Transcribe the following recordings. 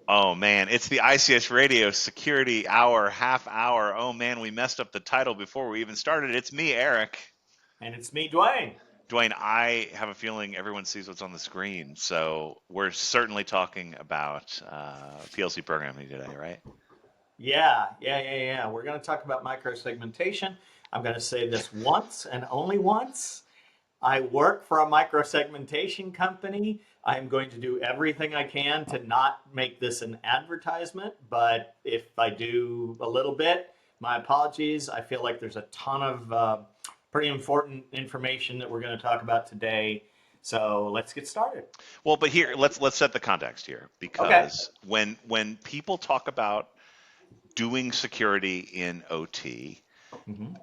Oh man, it's the ICS Radio Security Hour, half hour. Oh man, we messed up the title before we even started. It's me, Eric. And it's me, Dwayne. Dwayne, I have a feeling everyone sees what's on the screen, so we're certainly talking about PLC programming today, right? Yeah. We're going to talk about microsegmentation. I'm going to say this once and only once. I work for a microsegmentation company. I'm going to do everything I can to not make this an advertisement, but if I do a little bit, my apologies. I feel like there's a ton of pretty important information that we're going to talk about today. So let's get started. Well, but here let's set the context here Okay. because when people talk about doing security in OT, Mhm.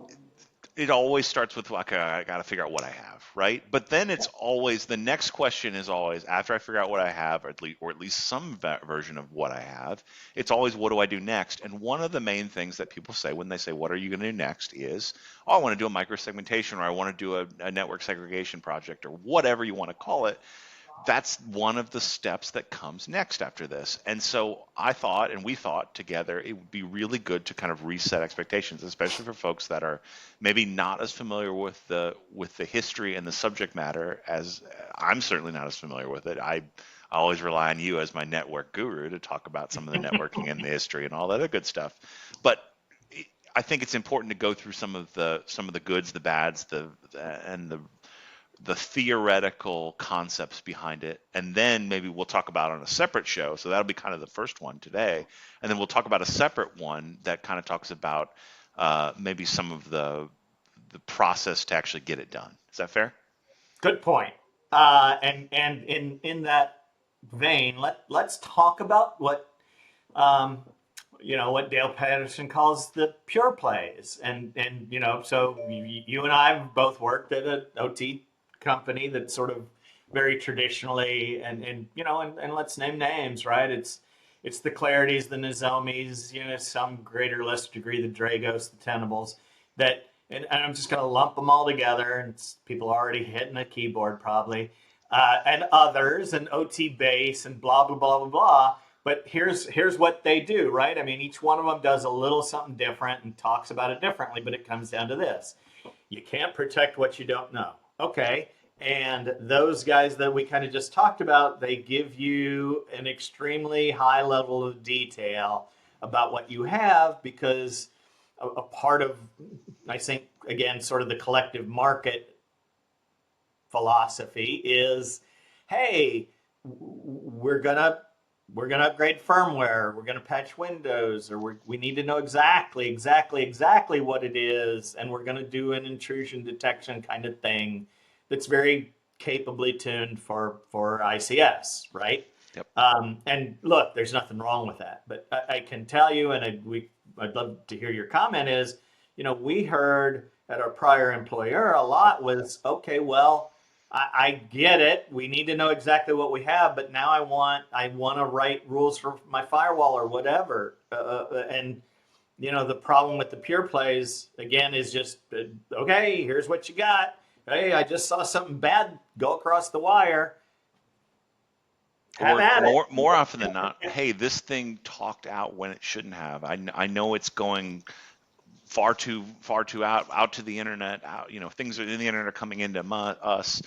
it always starts with like I got to figure out what I have, right? But then it's always the next question is always after I figure out what I have, or at least some version of what I have. It's always what do I do next? And one of the main things that people say when they say what are you going to do next is, oh, I want to do a microsegmentation or I want to do a network segregation project or whatever you want to call it. That's one of the steps that comes next after this. And so I thought, and we thought together, it would be really good to kind of reset expectations, especially for folks that are maybe not as familiar with the history and the subject matter as I'm certainly not as familiar with it. I always rely on you as my network guru to talk about some of the networking and the history and all that other good stuff. But I think it's important to go through some of the goods, the bads, and the theoretical concepts behind it, and then maybe we'll talk about it on a separate show. So that'll be kind of the first one today, and then we'll talk about a separate one that kind of talks about maybe some of the process to actually get it done. Is that fair? Good point. And in that vein, let's talk about what um, what Dale Patterson calls the pure plays, and so you and I have both worked at an OT company that's sort of very traditionally, and let's name names, right? It's the Clarities, the Nozomis, some greater or less degree the Dragos, the Tenables, that and I'm just going to lump them all together, and people are already hitting a keyboard probably, and others, and OT base, and blah blah blah blah blah. But here's what they do, right? I mean, each one of them does a little something different and talks about it differently, but it comes down to this: you can't protect what you don't know. Okay. And those guys that we kind of just talked about, they give you an extremely high level of detail about what you have because a part of, I think, again, sort of the collective market philosophy is, hey, we're gonna upgrade firmware, we're gonna patch Windows, or we need to know exactly what it is, and we're gonna do an intrusion detection kind of thing that's very capably tuned for ICS, right? Yep. And look, there's nothing wrong with that, but I can tell you, and I'd love to hear your comment is, we heard at our prior employer a lot was, okay, well, I get it. We need to know exactly what we have, but now I want to write rules for my firewall or whatever. And the problem with the pure plays again is just okay. Here's what you got. Hey, I just saw something bad go across the wire. Have Or at it. more often than not, hey, this thing talked out when it shouldn't have. I know it's going far too out to the internet. Out, things in the internet are coming into us.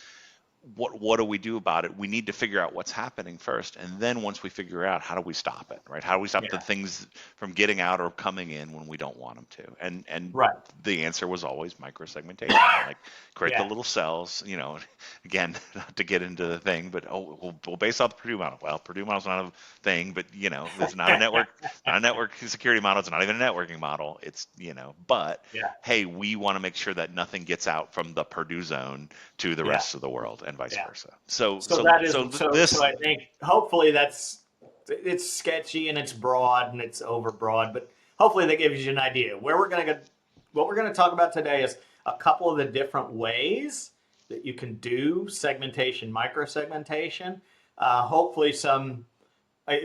What do we do about it? We need to figure out what's happening first, and then once we figure out, how do we stop it, right? How do we stop the Yeah. things from getting out or coming in when we don't want them to? And Right. the answer was always microsegmentation, like create the Yeah. little cells. Again, not to get into the thing, but we'll base off the Purdue model. Well, Purdue model's not a thing, but it's not a network security model. It's not even a networking model. It's but Yeah. hey, we want to make sure that nothing gets out from the Purdue zone to the Yeah. rest of the world and vice Yeah. versa. So So so that is so so this I think hopefully it's sketchy and it's broad and it's overbroad, but hopefully that gives you an idea. What we're gonna talk about today is a couple of the different ways that you can do segmentation, microsegmentation. Hopefully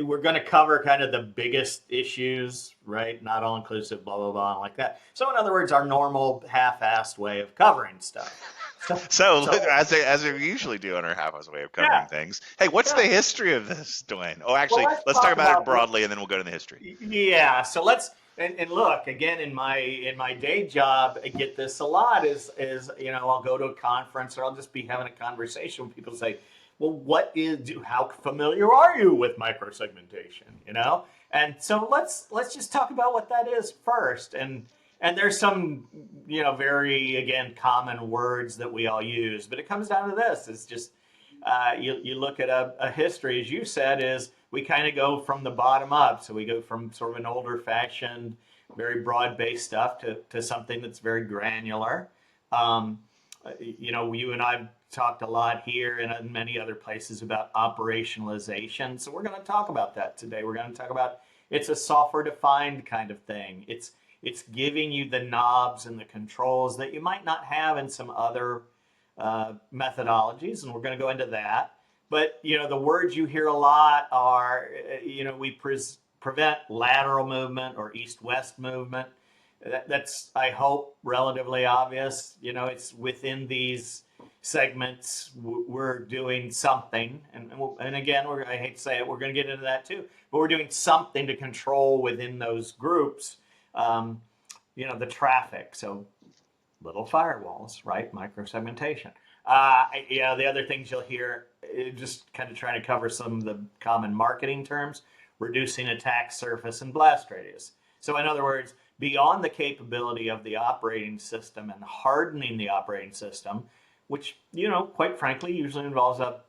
we're going to cover kind of the biggest issues, right? Not all inclusive, blah blah blah, like that. So in other words, our normal half-assed way of covering stuff. So So as we usually do on our half-hour's way of covering yeah, things, hey, what's the yeah. history of this, Dwayne? Oh, Well, actually, let's let's talk talk about it about what. broadly, and then we'll go to the history. Yeah, so let's and look again in my day job. I get this a lot. Is I'll go to a conference or I'll just be having a conversation with people say, well, how familiar are you with microsegmentation? And so let's just talk about what that is first. And there's some very again common words that we all use, but it comes down to this. It's just you look at a history, as you said, is we kind of go from the bottom up. So we go from sort of an older fashioned, very broad based stuff to something that's very granular. Um, you and I've talked a lot here and in many other places about operationalization. So we're going to talk about that today. We're going to talk about it's a software defined kind of thing. It's giving you the knobs and the controls that you might not have in some other methodologies, and we're going to go into that. But the words you hear a lot are, we prevent lateral movement or east-west movement. That's, I hope, relatively obvious. It's within these segments we're doing something, and again, I hate to say it, we're going to get into that too. But we're doing something to control within those groups, the traffic. So little firewalls, right? Microsegmentation. The other things you'll hear, just kind of trying to cover some of the common marketing terms, reducing attack surface and blast radius. So in other words, beyond the capability of the operating system and hardening the operating system, which, quite frankly, usually involves a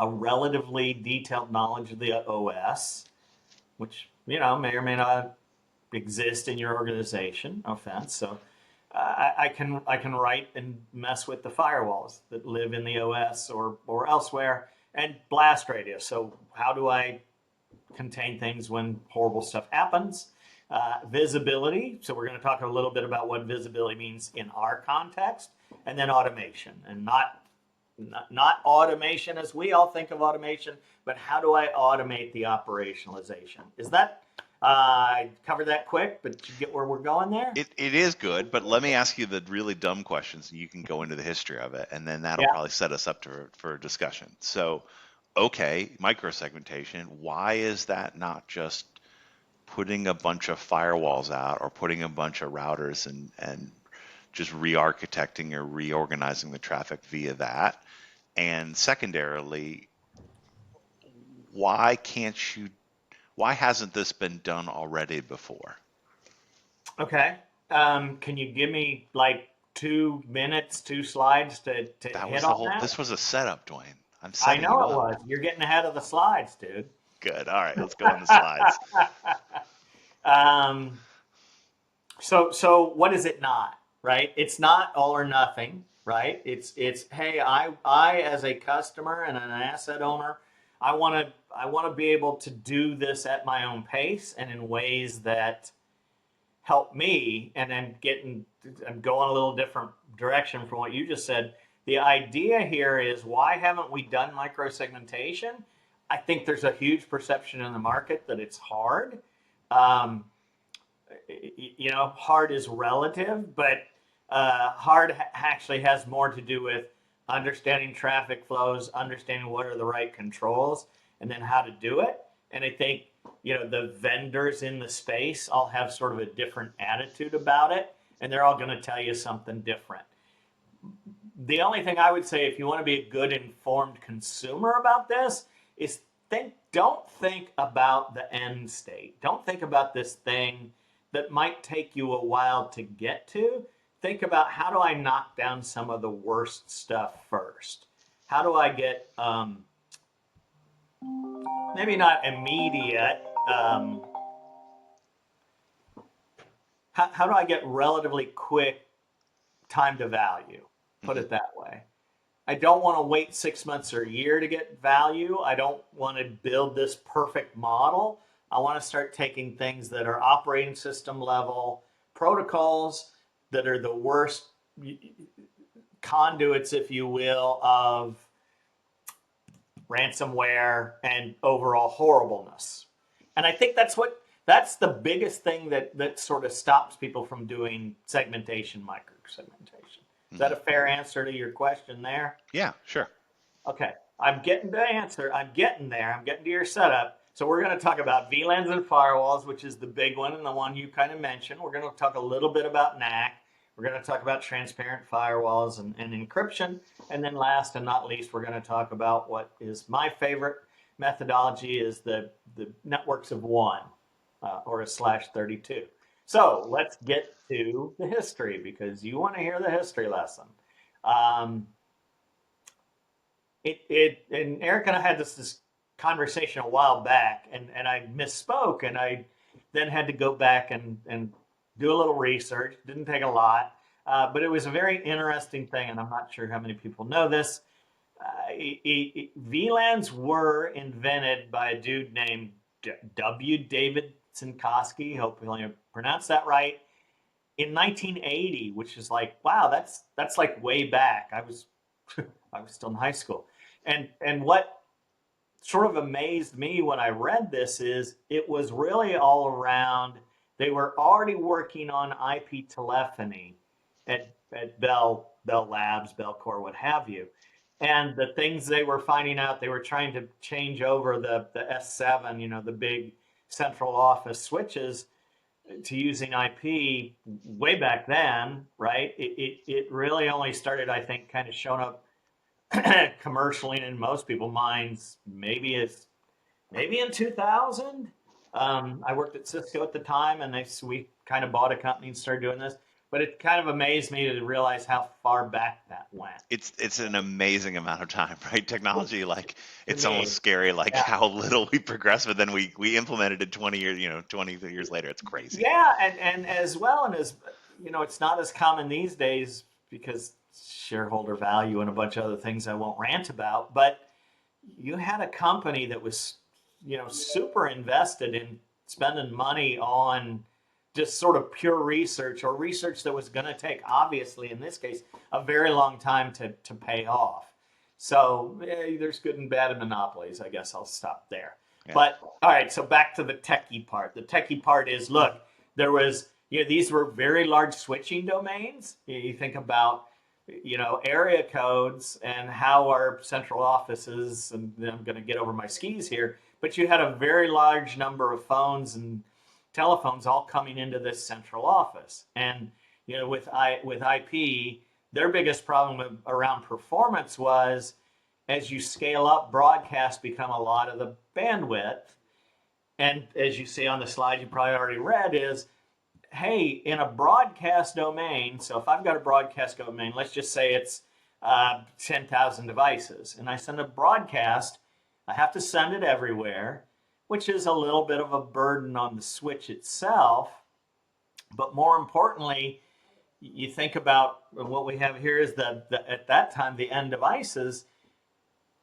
relatively detailed knowledge of the OS, which, may or may not exist in your organization. No offense. So I can write and mess with the firewalls that live in the OS or elsewhere, and blast radius. So how do I contain things when horrible stuff happens? Visibility. So we're going to talk a little bit about what visibility means in our context, and then automation, and not automation as we all think of automation, but how do I automate the operationalization? Is that I covered that quick, but you get where we're going there? It is good, but let me ask you the really dumb questions, and you can go into the history of it, and then that'll Yeah. probably set us up for a discussion. So, okay, microsegmentation. Why is that not just putting a bunch of firewalls out or putting a bunch of routers and just re-architecting or reorganizing the traffic via that? And secondarily, why can't you? Why hasn't this been done already before? Okay. Can you give me like 2 minutes, 2 slides to That hit was the on whole. that? This was a setup, Dwayne. I'm I setting know you it up. was. You're getting ahead of the slides, dude. Good. All right, let's go on the slides. um, so what is it not? Right? It's not all or nothing. Right? It's hey, I as a customer and an asset owner, I want to be able to do this at my own pace and in ways that help me. And I'm going a little different direction from what you just said. The idea here is, why haven't we done microsegmentation? I think there's a huge perception in the market that it's hard. um, hard is relative, but hard actually has more to do with understanding traffic flows, understanding what are the right controls, and then how to do it. And I think the vendors in the space all have sort of a different attitude about it, and they're all going to tell you something different. The only thing I would say, if you want to be a good informed consumer about this, is don't think about the end state. Don't think about this thing that might take you a while to get to. Think about, how do I knock down some of the worst stuff first? How do I get maybe not immediate, how do I get relatively quick time to value? Put Hmm. it that way. I don't want to wait 6 months or a year to get value. I don't want to build this perfect model. I want to start taking things that are operating system level protocols that are the worst conduits, if you will, of ransomware and overall horribleness. And I think that's the biggest thing that sort of stops people from doing segmentation, micro segmentation. Is that Hmm. a fair answer to your question there? Yeah, sure. Okay, I'm getting to answer. I'm getting there. I'm getting to your setup. So we're going to talk about VLANs and firewalls, which is the big one and the one you kind of mentioned. We're going to talk a little bit about NAC. We're going to talk about transparent firewalls and encryption. And then last and not least, we're going to talk about what is my favorite methodology is the networks of one or a /32. So let's get to the history because you want to hear the history lesson. Um, and Eric and I had this conversation a while back, and I misspoke, and I then had to go back and do a little research. Didn't take a lot, but it was a very interesting thing, and I'm not sure how many people know this. VLANs were invented by a dude named W. David Sinkowski. Hopefully, I pronounced that right. In 1980, which is like, wow, that's like way back. I was still in high school. And what sort of amazed me when I read this is it was really all around. They were already working on IP telephony at Bell Labs, Bellcore, what have you. And the things they were finding out, they were trying to change over the S7, the big central office switches to using IP way back then, right? It really only started, I think, kind of showing up commercially in most people's minds maybe in 2000. I worked at Cisco at the time, and we kind of bought a company and started doing this. But it kind of amazed me to realize how far back that went. It's an amazing amount of time, right? Technology, like To it's almost me, scary, like yeah, how little we progress, but then we implemented it 20 years, 20 years later. It's crazy. yeah, and as well, and as it's not as common these days because shareholder value and a bunch of other things I won't rant about. But you had a company that was, super invested in spending money on just sort of pure research or research that was going to take, obviously, in this case, a very long time to pay off. So there's good and bad in monopolies. I guess I'll stop there. Yeah. But all right, so back to the techie part. The techie part is look, there was, these were very large switching domains. You think about area codes and how our central offices, and I'm going to get over my skis here, but you had a very large number of phones and telephones all coming into this central office. And with IP, their biggest problem around performance was as you scale up, broadcast become a lot of the bandwidth. And as you see on the slide you probably already read is, hey, in a broadcast domain, so if I've got a broadcast domain, let's just say it's 10,000 devices, and I send a broadcast, I have to send it everywhere, which is a little bit of a burden on the switch itself. But more importantly, you think about what we have here is the at that time the end devices,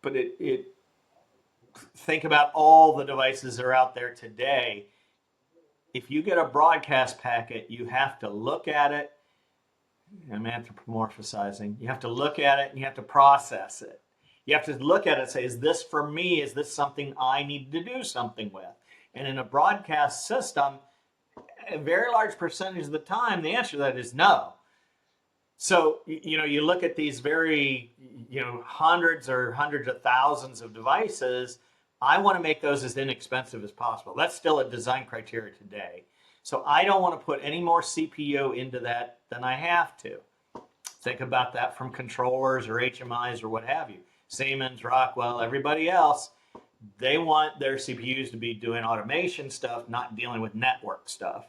but it think about all the devices that are out there today. If you get a broadcast packet, you have to look at it. I'm anthropomorphizing. You have to look at it and you have to process it. You have to look at it and say, is this for me? Is this something I need to do something with? And in a broadcast system, a very large percentage of the time, the answer to that is no. So, you look at these very, hundreds of thousands of devices. I want to make those as inexpensive as possible. That's still a design criteria today. So I don't want to put any more CPU into that than I have to. Think about that from controllers or HMIs or what have you. Siemens, Rockwell, everybody else, they want their CPUs to be doing automation stuff, not dealing with network stuff.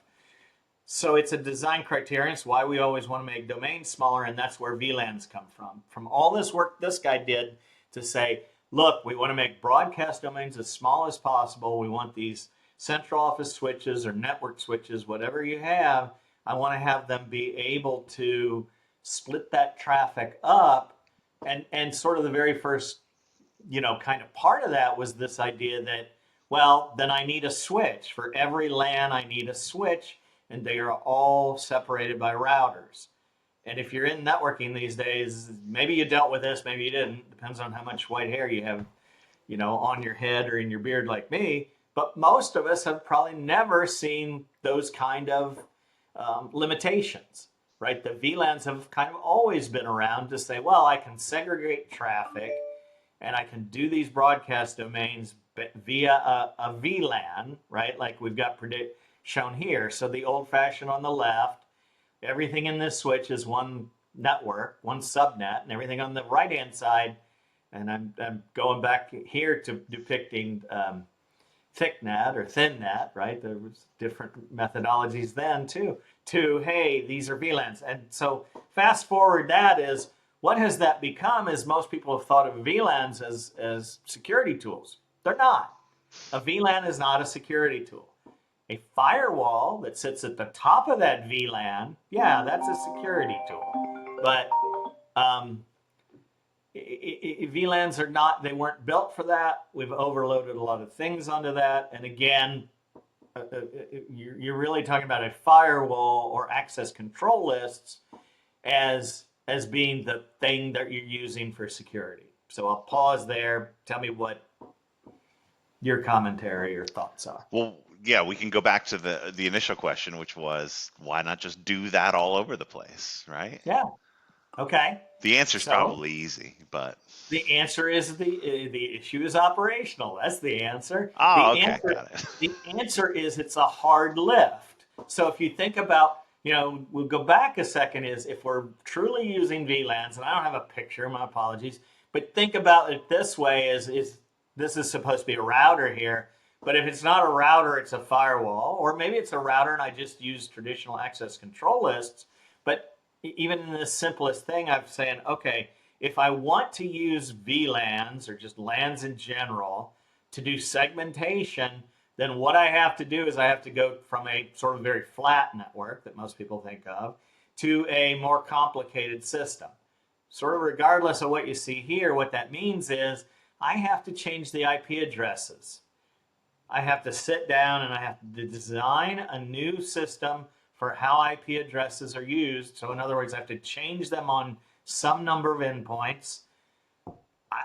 So it's a design criterion. It's why we always want to make domains smaller, and that's where VLANs come from. From all this work this guy did to say, look, we want to make broadcast domains as small as possible. We want these central office switches or network switches, whatever you have, I want to have them be able to split that traffic up. And sort of the very first, kind of part of that was this idea that, well, then I need a switch. For every LAN, I need a switch, and they are all separated by routers. And if you're in networking these days, maybe you dealt with this, maybe you didn't. Depends on how much white hair you have, on your head or in your beard like me. But most of us have probably never seen those kind of limitations. right? The VLANs have kind of always been around to say, well, I can segregate traffic and I can do these broadcast domains via a VLAN, right? Like we've got shown here. So the old fashioned on the left, everything in this switch is one network, one subnet, and everything on the right hand side. And I'm going back here to depicting thicknet or thinnet, right? There was different methodologies then too. To hey, these are VLANs, and so fast forward. That is what has that become? Is most people have thought of VLANs as security tools. They're not. A VLAN is not a security tool. A firewall that sits at the top of that VLAN, yeah, that's a security tool. But VLANs are not, they weren't built for that. We've overloaded a lot of things onto that. And again, you're really talking about a firewall or access control lists as being the thing that you're using for security. So I'll pause there. Tell me what your commentary or thoughts are. Well, yeah, we can go back to the initial question, which was why not just do that all over the place, right? Yeah. Okay. The answer is So probably easy, but the answer is the issue is operational. That's the answer. oh, The okay, answer got it. the answer is it's a hard lift. So if you think about, we'll go back a second. Is if we're truly using VLANs, and I don't have a picture, my apologies, but think about it this way: is this is supposed to be a router here? But if it's not a router, it's a firewall, or maybe it's a router and I just use traditional access control lists. But even in the simplest thing, I'm saying, okay, if I want to use VLANs or just LANs in general to do segmentation, then what I have to do is I have to go from a sort of very flat network that most people think of to a more complicated system. Sort of regardless of what you see here, what that means is I have to change the IP addresses. I have to sit down and I have to design a new system for how IP addresses are used. So in other words, I have to change them on some number of endpoints.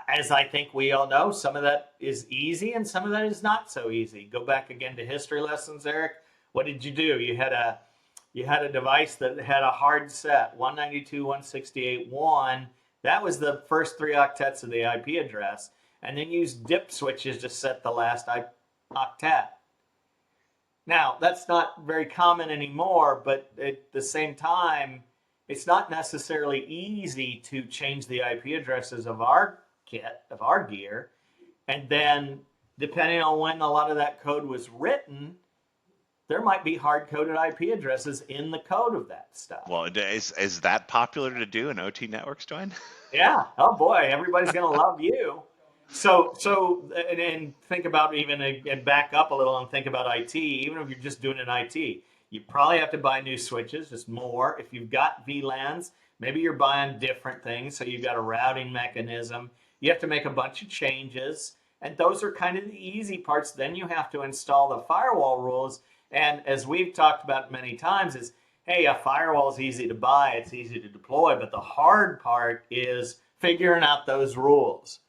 As I think we all know, some of that is easy and some of that is not so easy. Go back again to history lessons, Eric. What did you do? You had a device that had a hard set, 192.168.1. That was the first 3 octets of the IP address. And then used dip switches to set the last octet. Now, that's not very common anymore, but at the same time, it's not necessarily easy to change the IP addresses of our kit, of our gear. And then, depending on when a lot of that code was written, there might be hard-coded IP addresses in the code of that stuff. Well, is that popular to do in OT networks, Dwayne? Yeah. Oh boy, everybody's gonna love you. And think about even and back up a little and think about IT. Even if you're just doing an IT, you probably have to buy new switches, just more. If you've got VLANs, maybe you're buying different things, so you've got a routing mechanism. You have to make a bunch of changes, and those are kind of the easy parts. Then you have to install the firewall rules. And as we've talked about many times, is hey, a firewall is easy to buy, it's easy to deploy, but the hard part is figuring out those rules.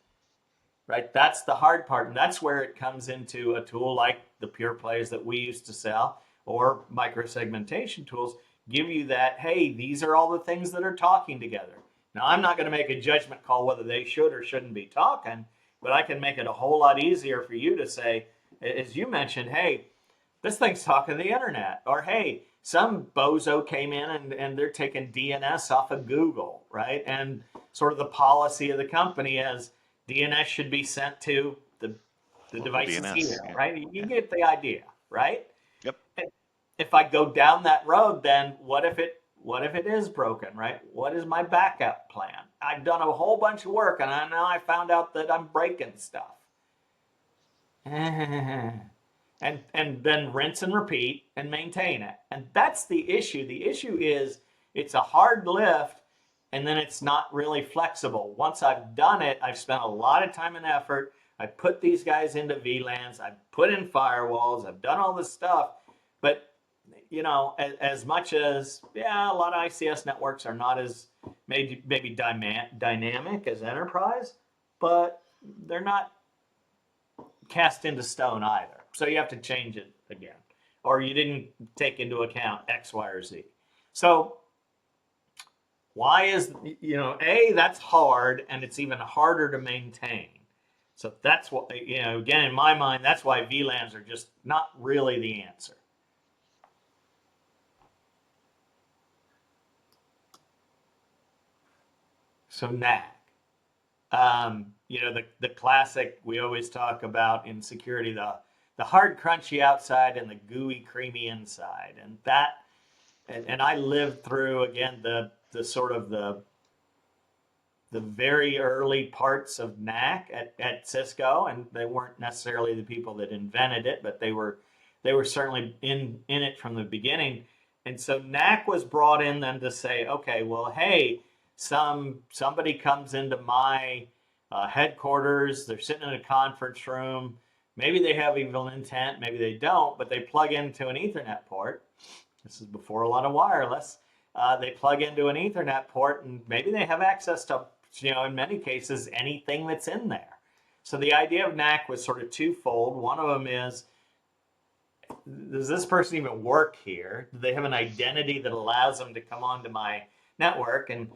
Right, that's the hard part, and that's where it comes into a tool like the pure plays that we used to sell or microsegmentation tools give you that, hey, these are all the things that are talking together. Now, I'm not going to make a judgment call whether they should or shouldn't be talking, but I can make it a whole lot easier for you to say, as you mentioned, hey, this thing's talking to the internet, or hey, some bozo came in and they're taking DNS off of Google, right? And sort of the policy of the company is DNS should be sent to the Local devices DNS. here, Yeah. right? You Yeah. get the idea, right? Yep. If I go down that road, then what if it is broken, right? What is my backup plan? I've done a whole bunch of work and now I found out that I'm breaking stuff. And then rinse and repeat and maintain it. And that's the issue. The issue is it's a hard lift and then it's not really flexible. Once I've done it, I've spent a lot of time and effort. I put these guys into VLANs, I've put in firewalls, I've done all this stuff. But as much as a lot of ICS networks are not as maybe dynamic as enterprise, but they're not cast into stone either. So you have to change it again, or you didn't take into account X, Y, or Z. So Why is, that's hard, and it's even harder to maintain. So that's what, again, in my mind, that's why VLANs are just not really the answer. So NAC. The classic we always talk about in security, the hard crunchy outside and the gooey creamy inside. And I lived through, again, the sort of the very early parts of NAC at Cisco, and they weren't necessarily the people that invented it, but they were certainly in it from the beginning. And so NAC was brought in then to say, okay, well, hey, somebody comes into my headquarters, they're sitting in a conference room, maybe they have evil intent, maybe they don't, but they plug into an Ethernet port. This is before a lot of wireless. They plug into an Ethernet port, and maybe they have access to, in many cases, anything that's in there. So the idea of NAC was sort of twofold. One of them is, does this person even work here? Do they have an identity that allows them to come onto my network? And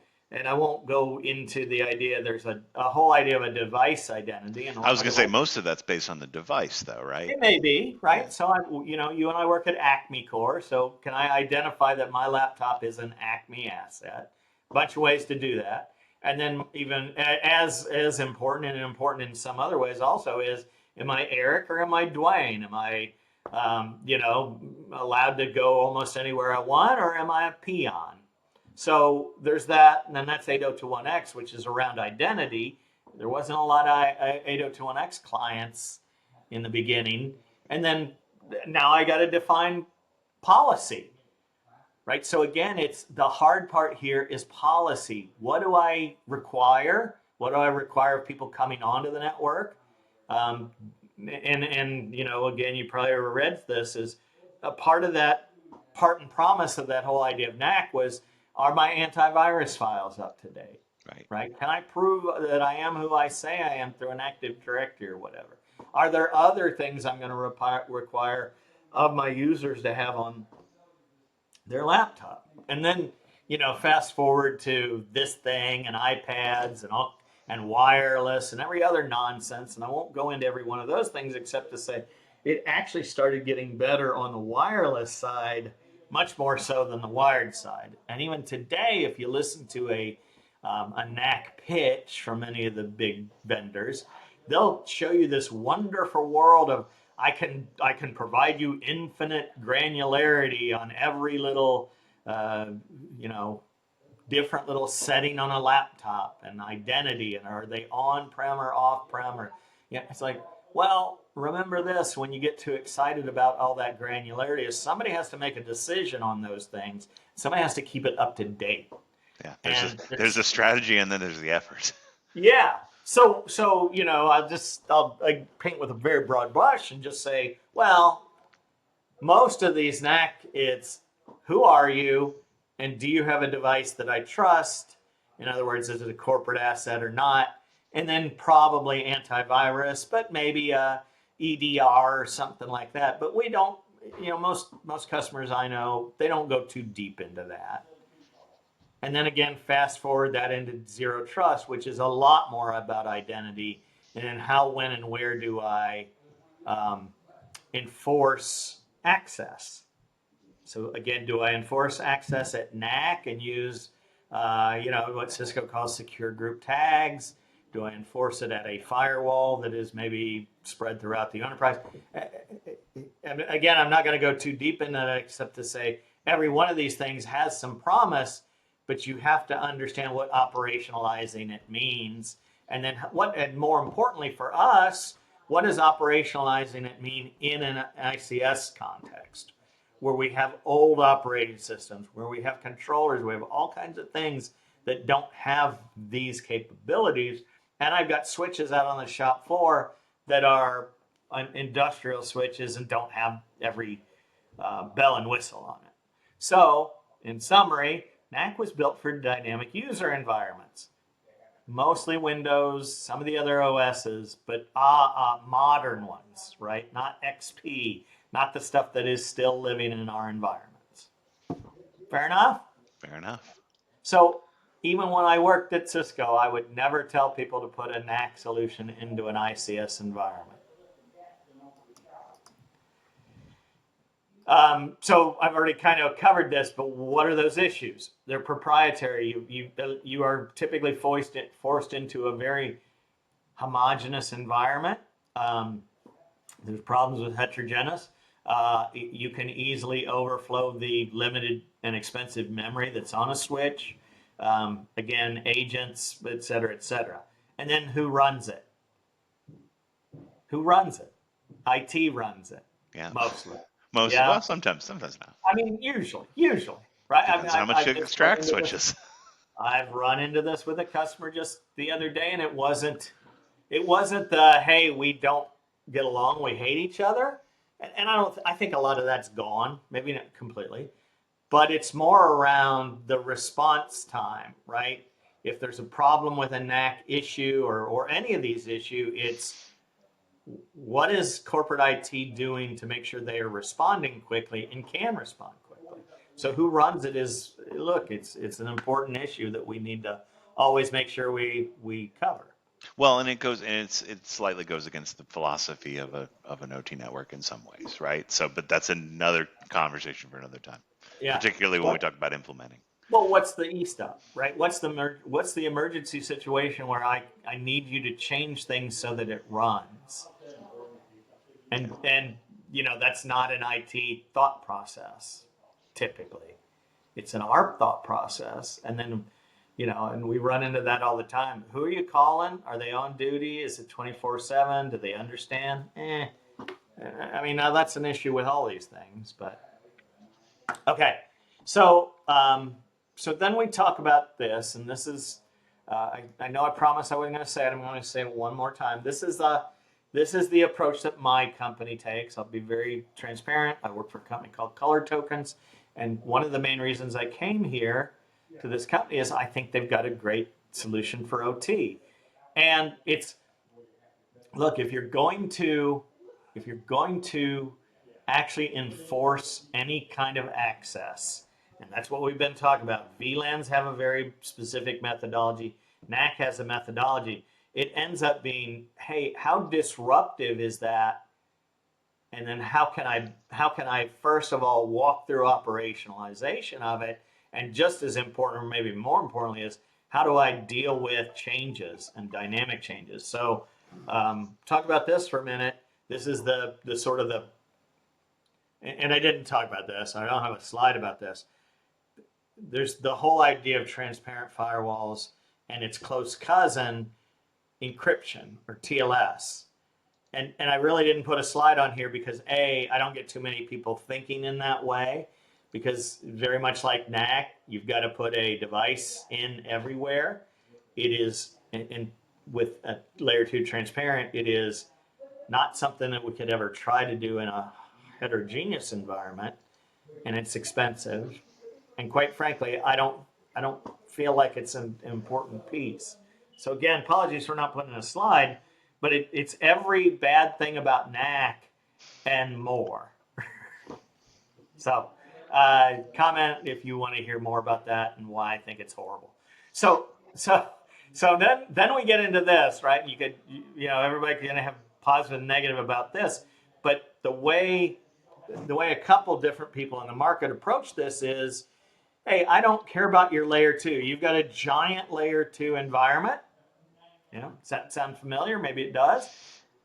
I won't go into the idea. There's a whole idea of a device identity. And I was going to say most of that's based on the device, though, right? it may be, right? So you and I work at Acme Core. So can I identify that my laptop is an Acme asset? A bunch of ways to do that. And then even as important, and important in some other ways also, is, am I Eric or am I Dwayne? Am I allowed to go almost anywhere I want, or am I a peon? So there's that, and then that's 802.1x, which is around identity. There wasn't a lot of 802.1x clients in the beginning. And then now I got to define policy, right? So again, it's the hard part here is policy. What do I require? What do I require of people coming onto the network? And again, you probably read this, is a part of that part and promise of that whole idea of NAC was, are my antivirus files up to date? Right? Can I prove that I am who I say I am through an Active Directory or whatever? Are there other things I'm going to require of my users to have on their laptop? And then, fast forward to this thing and iPads and wireless and every other nonsense. And I won't go into every one of those things except to say it actually started getting better on the wireless side, much more so than the wired side. And even today, if you listen to a NAC pitch from any of the big vendors, they'll show you this wonderful world of, I can provide you infinite granularity on every little different little setting on a laptop and identity, and are they on-prem or off-prem, or it's like, well, remember this, when you get too excited about all that granularity, is somebody has to make a decision on those things. Somebody has to keep it up to date. Yeah, there's a strategy and then there's the effort. Yeah. So I'll paint with a very broad brush and just say, well, most of these NAC, it's who are you, and do you have a device that I trust? In other words, is it a corporate asset or not? And then probably antivirus, but maybe a EDR or something like that. But we don't, most customers I know, they don't go too deep into that. And then again, fast forward that into zero trust, which is a lot more about identity and then how, when, and where do I enforce access. So again, do I enforce access at NAC and use, what Cisco calls secure group tags? Do I enforce it at a firewall that is maybe spread throughout the enterprise? And again, I'm not going to go too deep into that except to say every one of these things has some promise, but you have to understand what operationalizing it means. And then and more importantly for us, what does operationalizing it mean in an ICS context, where we have old operating systems, where we have controllers, we have all kinds of things that don't have these capabilities. And I've got switches out on the shop floor that are industrial switches and don't have every bell and whistle on it. So, in summary, NAC was built for dynamic user environments. Mostly Windows, some of the other OSs, but modern ones, right? Not XP, not the stuff that is still living in our environments. Fair enough? Fair enough. So even when I worked at Cisco, I would never tell people to put a NAC solution into an ICS environment. So I've already kind of covered this, but what are those issues? They're proprietary. You are typically forced into a very homogeneous environment. There's problems with heterogeneous. You can easily overflow the limited and expensive memory that's on a switch. Again, agents, et cetera, et cetera. And then who runs it? Who runs it? IT runs it, Yeah. mostly. Most, Yeah. well, sometimes not. I mean, usually, right? I mean, Depends on how much you I've just run extract into this. switches. I've run into this with a customer just the other day, and it wasn't the hey, we don't get along, we hate each other, and I think a lot of that's gone, maybe not completely, but it's more around the response time, right? If there's a problem with a NAC issue or any of these issues, it's what is corporate IT doing to make sure they are responding quickly and can respond quickly? So who runs it is look, it's an important issue that we need to always make sure we cover. Well, and it slightly goes against the philosophy of an OT network in some ways, right? So, but that's another conversation for another time, Yeah. particularly when we What talk about implementing. well, what's the E stop, right? What's the emergency situation where I need you to change things so that it runs? Yeah. And that's not an IT thought process typically. It's an ARP thought process. And then, and we run into that all the time. Who are you calling? Are they on duty? Is it 24/7? Do they understand? I mean, now that's an issue with all these things, but okay. So then we talk about this, and this is, I know I promised I wasn't going to say it. I'm going to say it one more time. This is the approach that my company takes. I'll be very transparent. I work for a company called Color Tokens, and one of the main reasons I came here to this company is I think they've got a great solution for OT. And it's look, if you're going to actually enforce any kind of access, and that's what we've been talking about. VLANs have a very specific methodology. NAC has a methodology. It ends up being, hey, how disruptive is that? And then how can I first of all walk through operationalization of it? And just as important, or maybe more importantly, is how do I deal with changes and dynamic changes? So talk about this for a minute. This is the sort of the, and I didn't talk about this. I don't have a slide about this. There's the whole idea of transparent firewalls and its close cousin, encryption or TLS. And I really didn't put a slide on here because I don't get too many people thinking in that way, because very much like NAC, you've got to put a device in everywhere. It is, and with a layer 2 transparent, it is not something that we could ever try to do in a heterogeneous environment, and it's expensive. And quite frankly, I don't feel like it's an important piece. So again, apologies for not putting a slide, but it's every bad thing about NAC and more. So comment if you want to hear more about that and why I think it's horrible. So so then we get into this, right? You could everybody's gonna have positive and negative about this, but the way a couple different people in the market approach this is, hey, I don't care about your layer 2. You've got a giant layer 2 environment. Does that sound familiar? Maybe it does.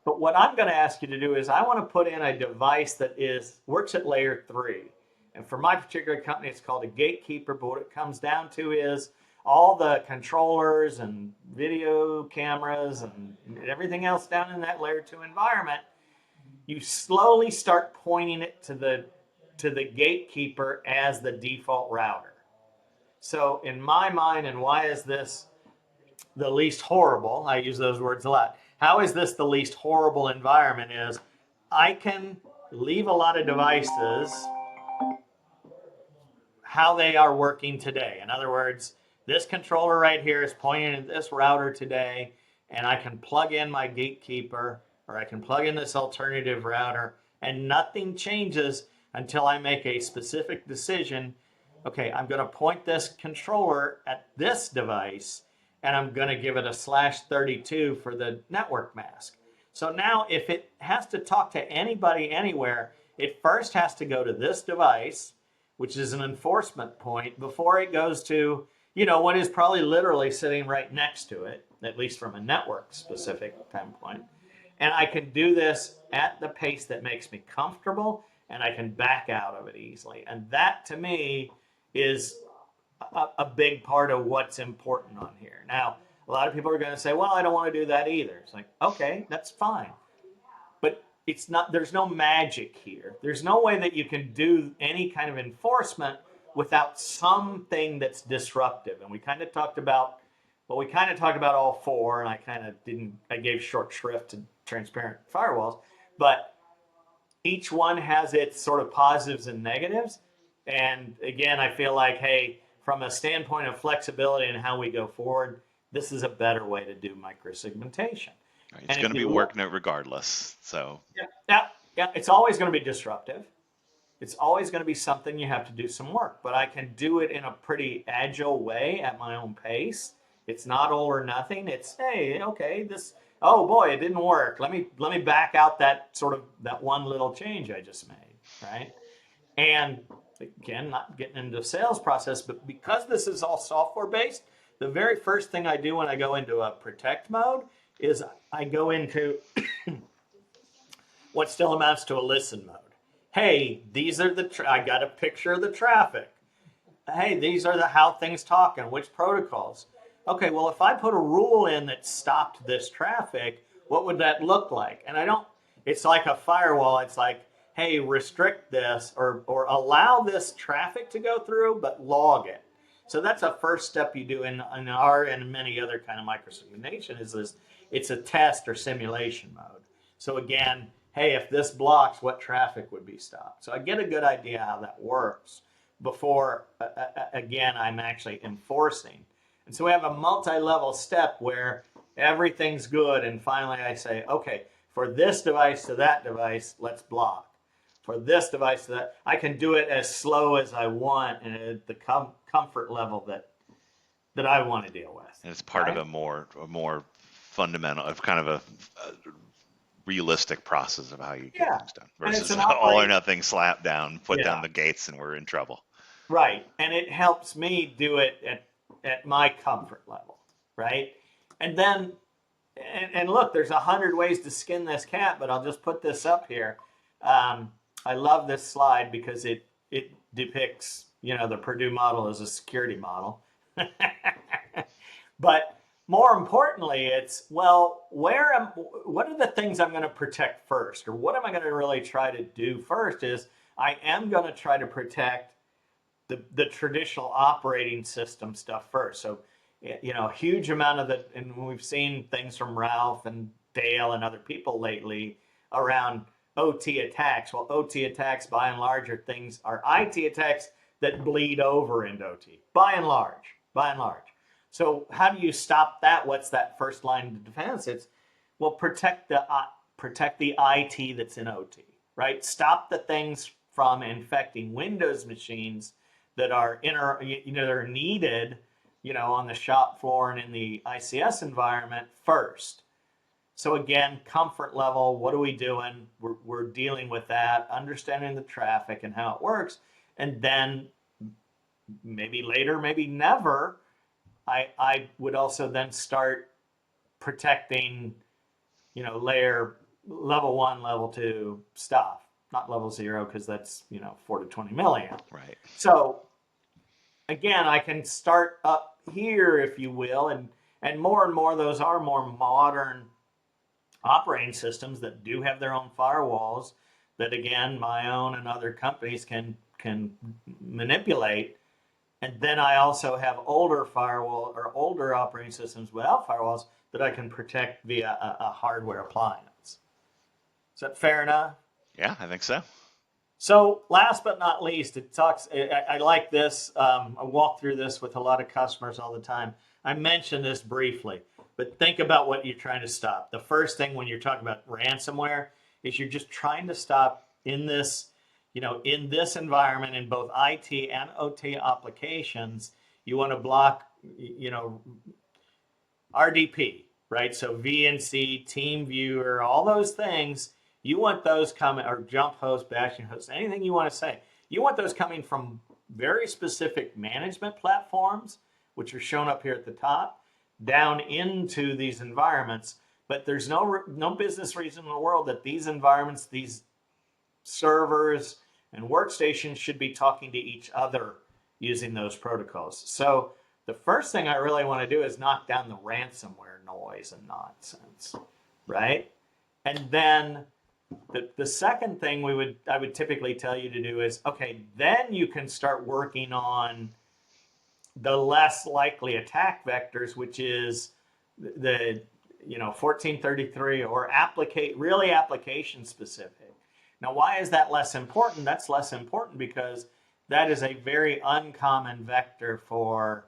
But what I'm going to ask you to do is I want to put in a device that works at layer 3. And for my particular company, it's called a gatekeeper. But what it comes down to is all the controllers and video cameras and everything else down in that layer 2 environment. You slowly start pointing it to the gatekeeper as the default router. So in my mind, and why is this the least horrible? I use those words a lot. How is this the least horrible environment? Is I can leave a lot of devices how they are working today. In other words, this controller right here is pointing at this router today, and I can plug in my gatekeeper, or I can plug in this alternative router, and nothing changes until I make a specific decision okay, I'm going to point this controller at this device, and I'm going to give it a /32 for the network mask. So now if it has to talk to anybody anywhere, it first has to go to this device, which is an enforcement point, before it goes to, what is probably literally sitting right next to it, at least from a network specific standpoint. And I can do this at the pace that makes me comfortable, and I can back out of it easily. And that to me is a big part of what's important on here. Now, a lot of people are going to say, well, I don't want to do that either. It's like, okay, that's fine. But it's not, there's no magic here. There's no way that you can do any kind of enforcement without something that's disruptive. And we kind of talked about, all four, and I gave short shrift to transparent firewalls, but each one has its sort of positives and negatives. And again, I feel like, hey, from a standpoint of flexibility and how we go forward, this is a better way to do microsegmentation. Right. It's And going if to be you look, working it regardless. So yeah, it's always going to be disruptive. It's always going to be something you have to do some work, but I can do it in a pretty agile way at my own pace. It's not all or nothing. It's, hey, okay, oh boy, it didn't work. Let me back out that one little change I just made, right? And again, not getting into the sales process, but because this is all software based, the very first thing I do when I go into a protect mode is I go into what still amounts to a listen mode. Hey, these are I got a picture of the traffic. Hey, these are how things talk and which protocols. Okay, well, if I put a rule in that stopped this traffic, what would that look like? And it's like a firewall. It's like, hey, restrict this or allow this traffic to go through, but log it. So that's a first step you do in our and many other kind of microsegmentation is this. It's a test or simulation mode. So again, hey, if this blocks, what traffic would be stopped? So I get a good idea how that works before, again, I'm actually enforcing. And so we have a multi-level step where everything's good. And finally I say, okay, for this device to that device, let's block. For this device to that, I can do it as slow as I want and at the comfort level that I want to deal with. and it's part of a more fundamental, of kind of a realistic process of how you get Yeah. things done And it's versus an all or operating. nothing slap down, put down Yeah. the gates, and we're in trouble. Right. And it helps me do it at my comfort level. Right. And then, and look, there's 100 ways to skin this cat, but I'll just put this up here. I love this slide because it depicts, the Purdue model as a security model. But more importantly, it's, well, what are the things I'm going to protect first? Or what am I going to really try to do first is I am going to try to protect the traditional operating system stuff first. So, a huge amount of and we've seen things from Ralph and Dale and other people lately around OT attacks. Well, OT attacks by and large are IT attacks that bleed over into OT, by and large. So how do you stop that? What's that first line of defense? It's, well, protect the IT that's in OT, right? Stop the things from infecting Windows machines that are that are needed, on the shop floor and in the ICS environment first. So again, comfort level, what are we doing? We're dealing with that, understanding the traffic and how it works. And then maybe later, maybe never, I would also then start protecting, level 1, level 2 stuff, not level 0, because that's, 4 to 20 milliamp. Right. So again, I can start up here, if you will, and more those are more modern operating systems that do have their own firewalls that, again, my own and other companies can manipulate. And then I also have older operating systems without firewalls that I can protect via a hardware appliance. Is that fair enough? Yeah, I think so. So last but not least, I like this. I walk through this with a lot of customers all the time. I mentioned this briefly, but think about what you're trying to stop. The first thing when you're talking about ransomware is you're just trying to stop in this, in this environment, in both IT and OT applications, you want to block, RDP, right? So VNC, Team Viewer, all those things, you want those coming, or jump host, bashing host, anything you want to say. You want those coming from very specific management platforms, which are shown up here at the top, down into these environments. But there's no business reason in the world that these environments, these servers and workstations should be talking to each other using those protocols. So the first thing I really want to do is knock down the ransomware noise and nonsense, right? And then the second thing I would typically tell you to do is, okay, then you can start working on the less likely attack vectors, which is the 1433 or really application specific. Now, why is that less important? That's less important because that is a very uncommon vector for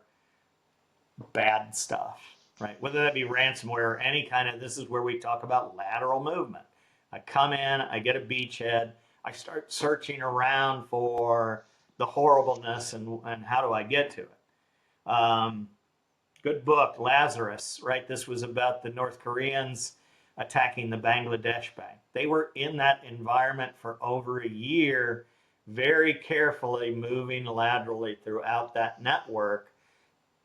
bad stuff, right? Whether that be ransomware or any kind of, this is where we talk about lateral movement. I come in, I get a beachhead, I start searching around for the horribleness and how do I get to it? Good book, Lazarus, right? This was about the North Koreans attacking the Bangladesh bank. They were in that environment for over a year, very carefully moving laterally throughout that network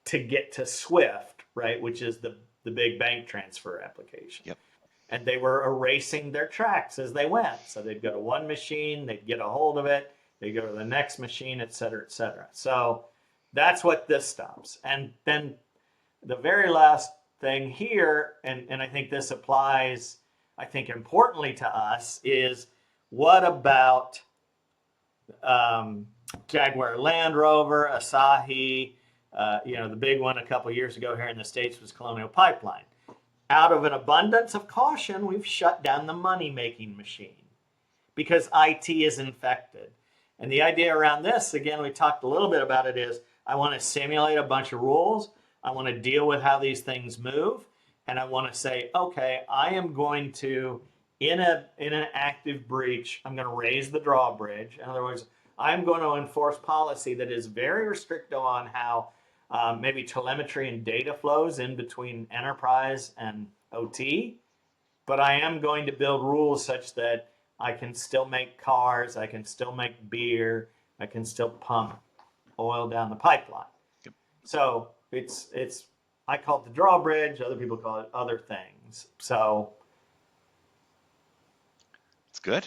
to get to Swift, right, which is the big bank transfer application. Yep. And they were erasing their tracks as they went. So they'd go to one machine, they'd get a hold of it, they'd go to the next machine, et cetera, et cetera. So that's what this stops. And then the very last thing here, and I think this applies, I think importantly to us, is what about Jaguar Land Rover, Asahi, the big one a couple years ago here in the States was Colonial Pipeline. Out of an abundance of caution, we've shut down the money-making machine because IT is infected. And the idea around this, again, we talked a little bit about it, is I want to simulate a bunch of rules. I want to deal with how these things move. And I want to say, okay, I am going to, in an active breach, I'm going to raise the drawbridge. In other words, I'm going to enforce policy that is very restrictive on how maybe telemetry and data flows in between enterprise and OT. But I am going to build rules such that I can still make cars, I can still make beer, I can still pump oil down the pipeline. Yep. So it's I call it the drawbridge, other people call it other things. So It's good.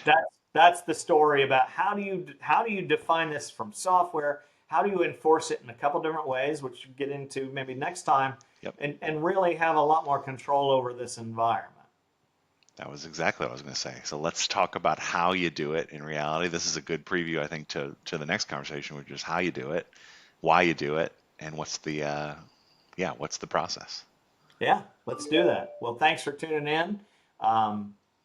that's the story about how do you define this from software, how do you enforce it in a couple different ways, which we'll get into maybe next time, Yep. and really have a lot more control over this environment. That was exactly what I was going to say. So let's talk about how you do it in reality. This is a good preview, I think, to the next conversation, which is how you do it, why you do it, and what's the process. Yeah, let's do that. Well, thanks for tuning in.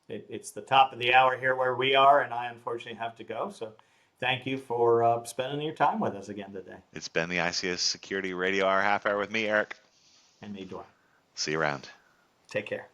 It's the top of the hour here where we are, and I unfortunately have to go. So thank you for spending your time with us again today. It's been the ICS Security Radio Hour Half Hour with me, Eric. And me, Dwayne. See you around. Take care.